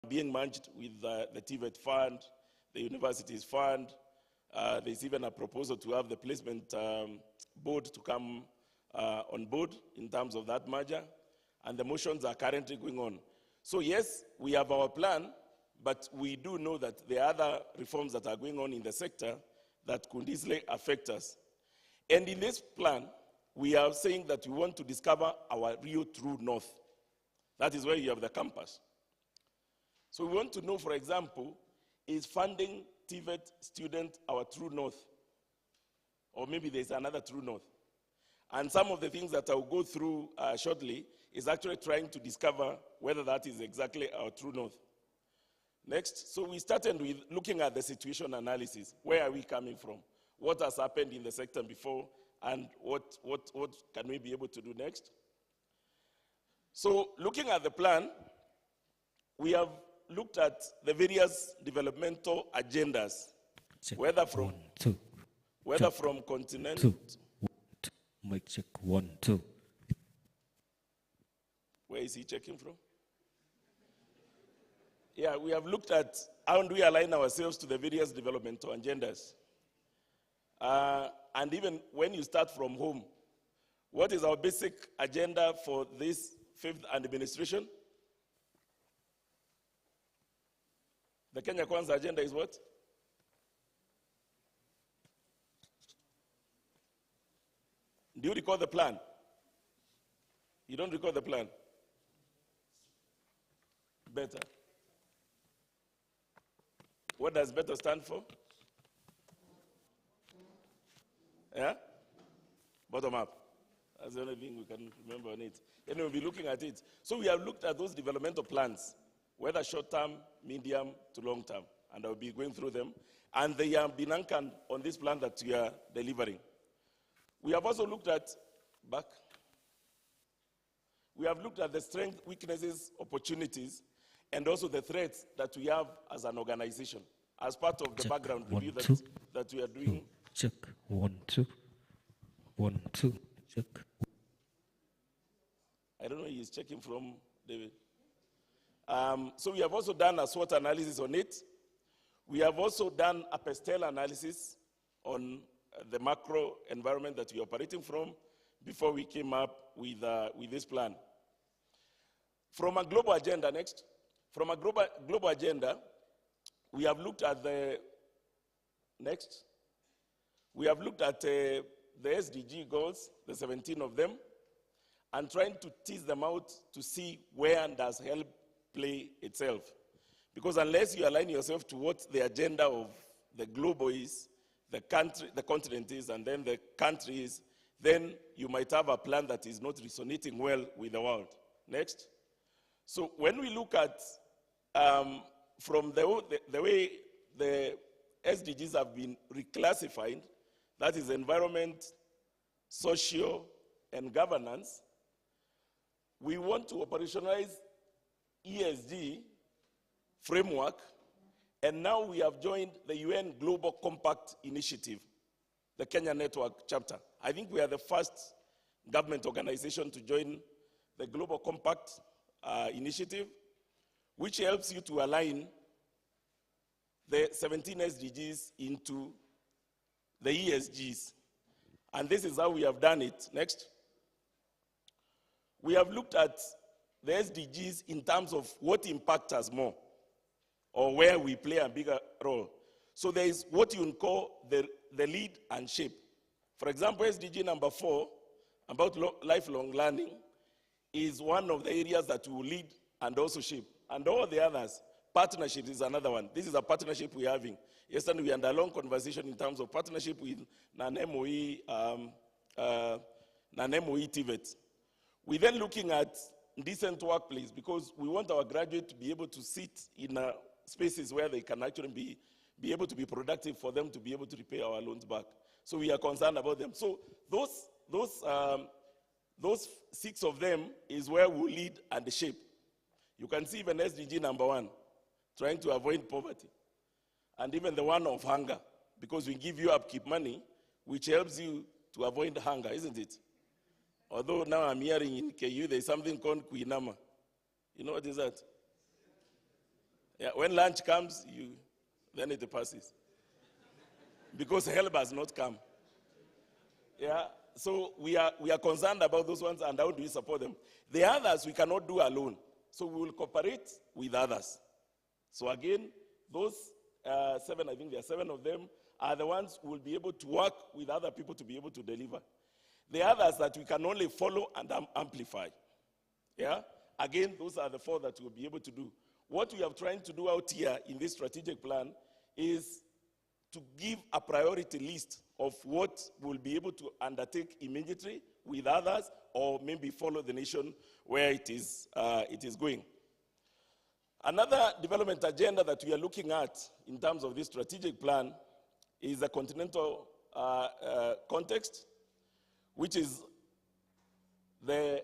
being merged with the TVET fund, the universities fund. There's even a proposal to have the placement board to come on board in terms of that merger, and the motions are currently going on. So yes, we have our plan, but we do know that there are other reforms that are going on in the sector that could easily affect us. And in this plan, we are saying that we want to discover our real true north. That is where you have the campus. So we want to know, for example, is funding TVET student our true north? Or maybe there's another true north. And some of the things that I'll go through shortly is actually trying to discover whether that is exactly our true north. Next, so we started with looking at the situation analysis. Where are we coming from? What has happened in the sector before, and what can we be able to do next? So looking at the plan, we have looked at the various developmental agendas, Check. whether from 1, 2. whether Check. from continent. 2. 1, 2. Mic check. 1, 2. Where is he checking from? Yeah, we have looked at how do we align ourselves to the various developmental agendas. And even when you start from home, what is our basic agenda for this 5th administration? The Kenya Kwanza agenda is what? Do you recall the plan? You don't recall the plan? Better. What does better stand for? Yeah? Bottom up. That's the only thing we can remember on it. And we'll be looking at it. So we have looked at those developmental plans, whether short-term, medium to long-term. And I'll be going through them. And they have been anchored on this plan that we are delivering. We have also looked at, we have looked at the strengths, weaknesses, opportunities, and also the threats that we have as an organization, as part of the Check. background 1, review 2. that we are doing. Check. 1, 2. 1, 2. Check. I don't know, he's checking from David. So we have also done a SWOT analysis on it. We have also done a PESTEL analysis on the macro environment that we are operating from before we came up with this plan. From a global agenda, next. From a global agenda, we have looked at the, next. We have looked at the SDG goals, the 17 of them, and trying to tease them out to see where does Helb play itself. Because unless you align yourself to what the agenda of the global is, the country, the continent is, and then the country is, then you might have a plan that is not resonating well with the world. Next. So when we look at from the way the SDGs have been reclassified, that is environment, social, and governance, we want to operationalize ESG framework, and now we have joined the UN Global Compact Initiative, the Kenya Network chapter. I think we are the first government organization to join the Global Compact Initiative, which helps you to align the 17 SDGs into the ESGs. And this is how we have done it. Next. We have looked at the SDGs in terms of what impacts us more, or where we play a bigger role. So there is what you call the lead and shape. For example, SDG number 4, about lifelong learning, is one of the areas that will lead and also shape. And all the others, partnership is another one. This is a partnership we're having. Yesterday we had a long conversation in terms of partnership with non-MOE TVET. We're then looking at decent workplace, because we want our graduates to be able to sit in spaces where they can actually be able to be productive, for them to be able to repay our loans back. So we are concerned about them. So those 6 of them is where we lead and shape. You can see even SDG number 1, trying to avoid poverty. And even the one of hunger, because we give you upkeep money, which helps you to avoid hunger, isn't it? Although now I'm hearing in KU there's something called Kuinama. You know what is that? Yeah, when lunch comes, then it passes. Because help has not come. Yeah, so we are concerned about those ones, and how do we support them? The others we cannot do alone. So we will cooperate with others. So again, those 7, I think there are 7 of them, are the ones who will be able to work with other people to be able to deliver. The others that we can only follow and amplify. Yeah? Again, those are the 4 that we'll be able to do. What we are trying to do out here in this strategic plan is to give a priority list of what we'll be able to undertake immediately with others, or maybe follow the nation where it is going. Another development agenda that we are looking at in terms of this strategic plan is a continental context, which is the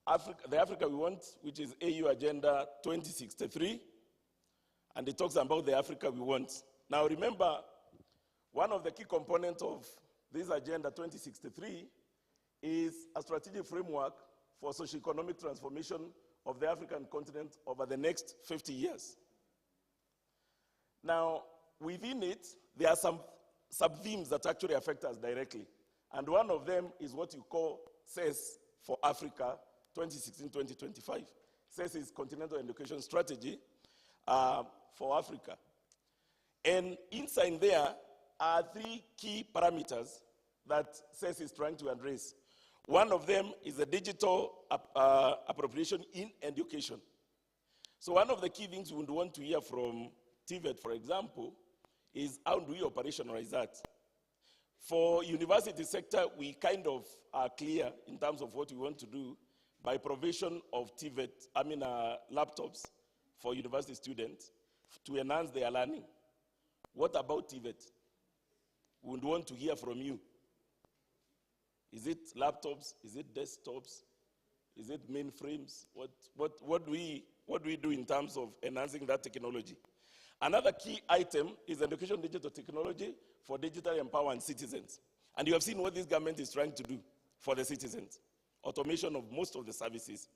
Africa we want, which is AU Agenda 2063, and it talks about the Africa we want. Now remember, one of the key components of this Agenda 2063 is a strategic framework for socio-economic transformation of the African continent over the next 50 years. Now, within it, there are some sub-themes that actually affect us directly. And one of them is what you call CES for Africa 2016-2025. CES is Continental Education Strategy for Africa. And inside there are 3 key parameters that CES is trying to address. One of them is the digital appropriation in education. So one of the key things we would want to hear from TVET, for example, is how do we operationalize that? For university sector, we kind of are clear in terms of what we want to do by provision of laptops for university students to enhance their learning. What about TVET? We would want to hear from you. Is it laptops? Is it desktops? Is it mainframes? What do we do in terms of enhancing that technology? Another key item is education digital technology for digital empowering citizens. And you have seen what this government is trying to do for the citizens. Automation of most of the services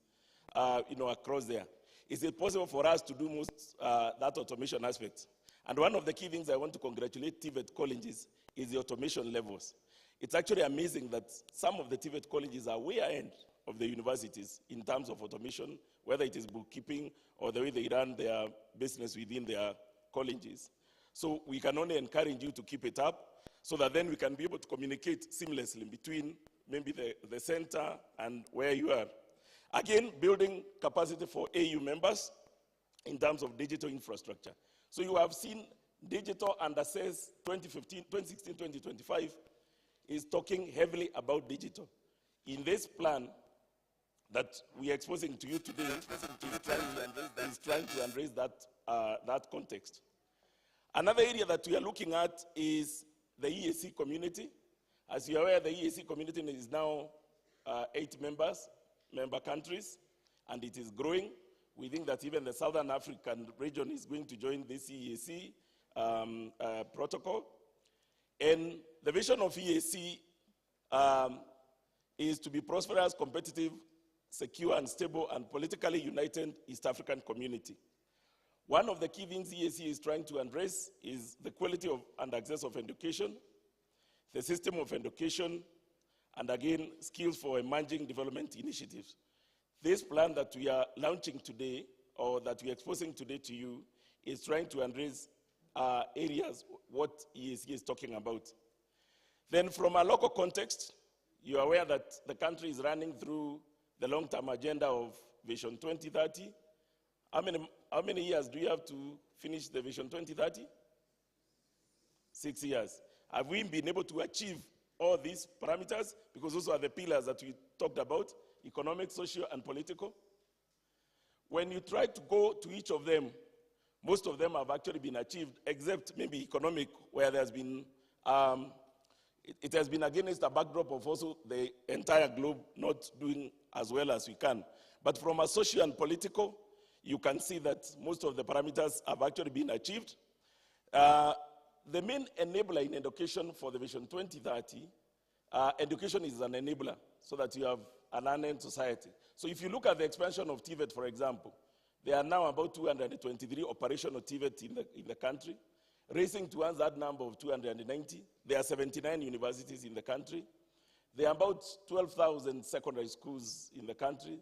across there. Is it possible for us to do most that automation aspect? And one of the key things I want to congratulate TVET colleges is the automation levels. It's actually amazing that some of the TVET colleges are way ahead of the universities in terms of automation, whether it is bookkeeping or the way they run their business within their colleges. So we can only encourage you to keep it up so that then we can be able to communicate seamlessly between maybe the center and where you are. Again, building capacity for AU members in terms of digital infrastructure. So you have seen digital and access 2016-2025 is talking heavily about digital. In this plan that we are exposing to you today, is trying to embrace that context. Another area that we are looking at is the EAC community. As you are aware, the EAC community is now 8 member countries, and it is growing. We think that even the Southern African region is going to join this EAC protocol. And the vision of EAC is to be prosperous, competitive, secure, and stable, and politically united East African community. One of the key things EAC is trying to address is the quality of and access of education, the system of education, and again, skills for emerging development initiatives. This plan that we are launching today, or that we are exposing today to you, is trying to address areas what EAC is talking about. Then from a local context, you are aware that the country is running through the long-term agenda of Vision 2030. How many years do you have to finish the Vision 2030? 6 years. Have we been able to achieve all these parameters? Because those are the pillars that we talked about, economic, social, and political. When you try to go to each of them, most of them have actually been achieved, except maybe economic, where there's been, it has been against a backdrop of also the entire globe not doing as well as we can. But from a social and political, you can see that most of the parameters have actually been achieved. The main enabler in education for the Vision 2030, education is an enabler so that you have an learning society. So if you look at the expansion of TVET, for example, There are now about 223 operational TVET in the country, racing towards that number of 290. There are 79 universities in the country. There are about 12,000 secondary schools in the country.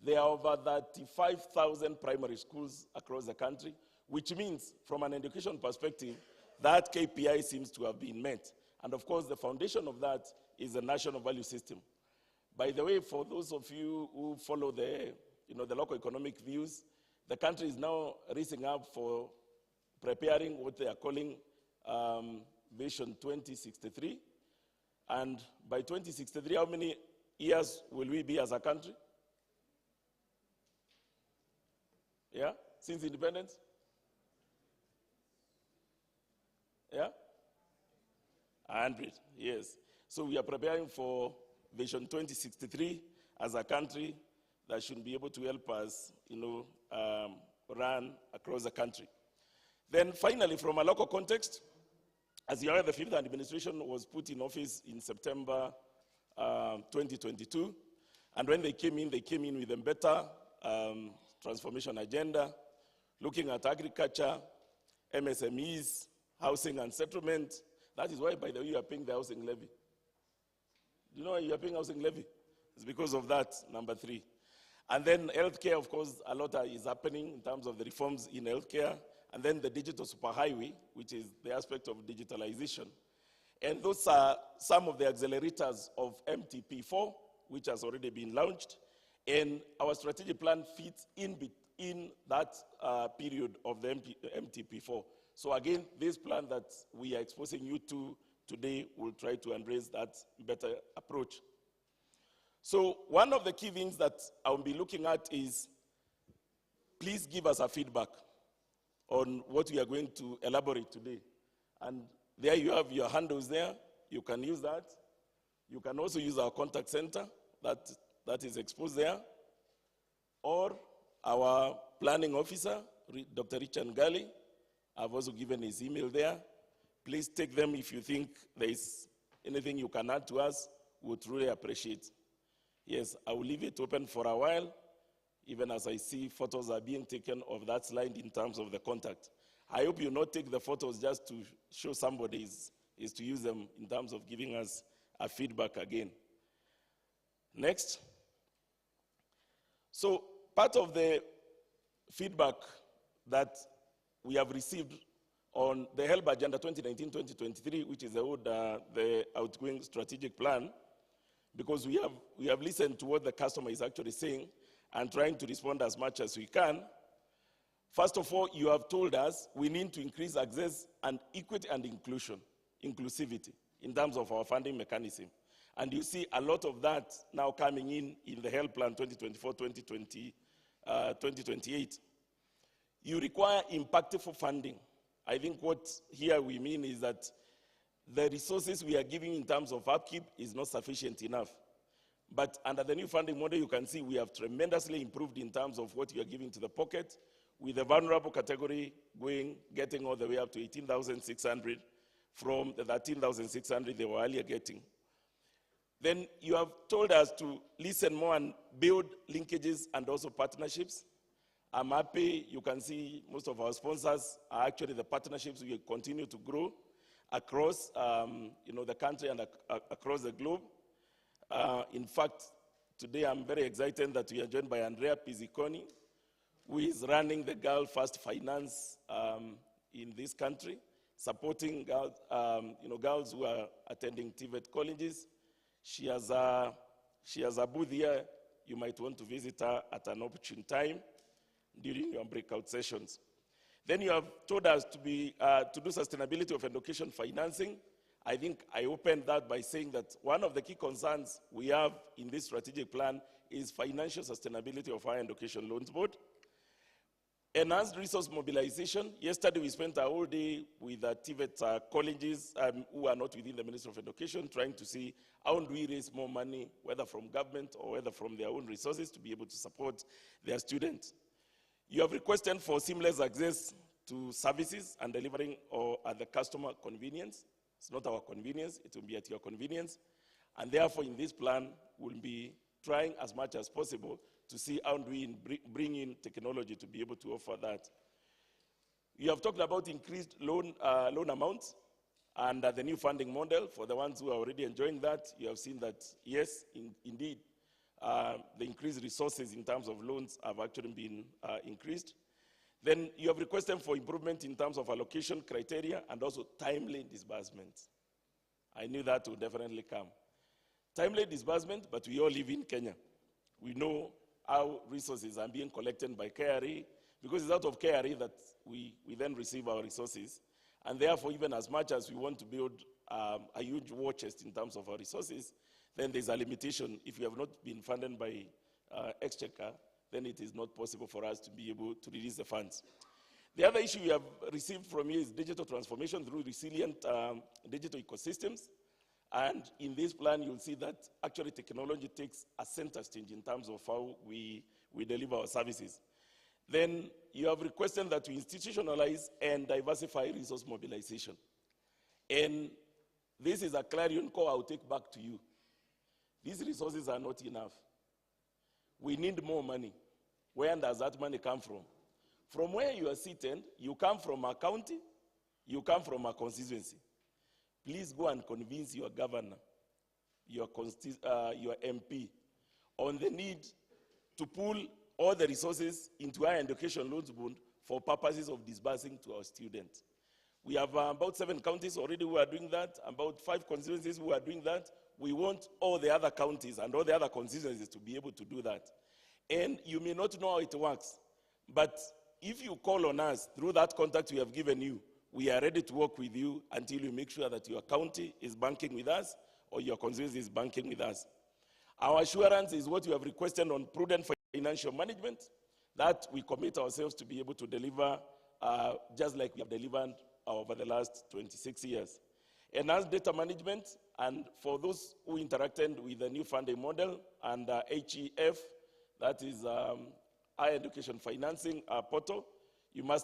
There are over 35,000 primary schools across the country, which means, from an education perspective, that KPI seems to have been met. And of course, the foundation of that is the national value system. By the way, for those of you who follow the local economic views, the country is now racing up for preparing what they are calling Vision 2063. And by 2063, how many years will we be as a country? Yeah, since independence? Yeah? 100, yes. So we are preparing for Vision 2063 as a country that should be able to help us, run across the country. Then finally, from a local context, as you know, the fifth administration was put in office in September 2022. And when they came in with a better transformation agenda, looking at agriculture, MSMEs, housing and settlement. That is why, by the way, you are paying the housing levy. Do you know why you are paying housing levy? It's because of that, number 3. And then healthcare, of course, a lot is happening in terms of the reforms in healthcare. And then the digital superhighway, which is the aspect of digitalization. And those are some of the accelerators of MTP4, which has already been launched. And our strategic plan fits in that period of the MTP4. So again, this plan that we are exposing you to today will try to embrace that better approach. So one of the key things that I'll be looking at is, please give us a feedback on what we are going to elaborate today. And there you have your handles there. You can use that. You can also use our contact center that is exposed there, or our planning officer, Dr. Richard Ngali. I've also given his email there. Please take them if you think there is anything you can add to us. We would really appreciate. Yes, I will leave it open for a while, even as I see photos are being taken of that slide in terms of the contact. I hope you not take the photos just to show somebody, is to use them in terms of giving us a feedback again. Next. So part of the feedback that we have received on the Helb Agenda 2019-2023, which is the outgoing strategic plan, because we have listened to what the customer is actually saying and trying to respond as much as we can. First of all, you have told us we need to increase access and equity and inclusivity in terms of our funding mechanism. And you see a lot of that now coming in the Helb Plan 2024-2028. You require impactful funding. I think what here we mean is that the resources we are giving in terms of upkeep is not sufficient enough. But under the new funding model, you can see we have tremendously improved in terms of what we are giving to the pocket, with the vulnerable category getting all the way up to 18,600 from the 13,600 they were earlier getting. Then you have told us to listen more and build linkages and also partnerships. I'm happy, you can see most of our sponsors are actually the partnerships we continue to grow across the country and across the globe. In fact, today I'm very excited that we are joined by Andrea Pizziconi, who is running the Girl First Finance in this country, supporting girls who are attending TVET colleges. She has a booth here. You might want to visit her at an opportune time during your breakout sessions. Then you have told us to do sustainability of education financing. I think I opened that by saying that one of the key concerns we have in this strategic plan is financial sustainability of our education loans board. Enhanced resource mobilization. Yesterday we spent a whole day with TVET colleges who are not within the Ministry of Education, trying to see how do we raise more money, whether from government or whether from their own resources, to be able to support their students. You have requested for seamless access to services and delivering or at the customer convenience. It's not our convenience, it will be at your convenience. And therefore, in this plan, we'll be trying as much as possible to see how do we bring in technology to be able to offer that. You have talked about increased loan amounts and the new funding model. For the ones who are already enjoying that, you have seen that, yes, indeed, the increased resources in terms of loans have actually been increased. Then you have requested for improvement in terms of allocation criteria and also timely disbursement. I knew that would definitely come. Timely disbursement, but we all live in Kenya. We know how resources are being collected by KRA, because it's out of KRA that we then receive our resources. And therefore, even as much as we want to build a huge war chest in terms of our resources, then there's a limitation. If we have not been funded by Exchequer, then it is not possible for us to be able to release the funds. The other issue we have received from you is digital transformation through resilient digital ecosystems. And in this plan, you'll see that actually technology takes a center stage in terms of how we deliver our services. Then you have requested that we institutionalize and diversify resource mobilization. And this is a clarion call I'll take back to you. These resources are not enough. We need more money. Where does that money come from? From where you are seated, you come from a county, you come from a constituency. Please go and convince your governor, your MP, on the need to pull all the resources into our education loans bond for purposes of disbursing to our students. We have about 7 counties already who are doing that, about 5 constituencies who are doing that. We want all the other counties and all the other constituencies to be able to do that. And you may not know how it works, but if you call on us through that contact we have given you, we are ready to work with you until you make sure that your county is banking with us or your constituency is banking with us. Our assurance is what you have requested on prudent financial management, that we commit ourselves to be able to deliver just like we have delivered over the last 26 years. Enhanced data management, and for those who interacted with the new funding model and HEF, that is higher education financing portal, you must have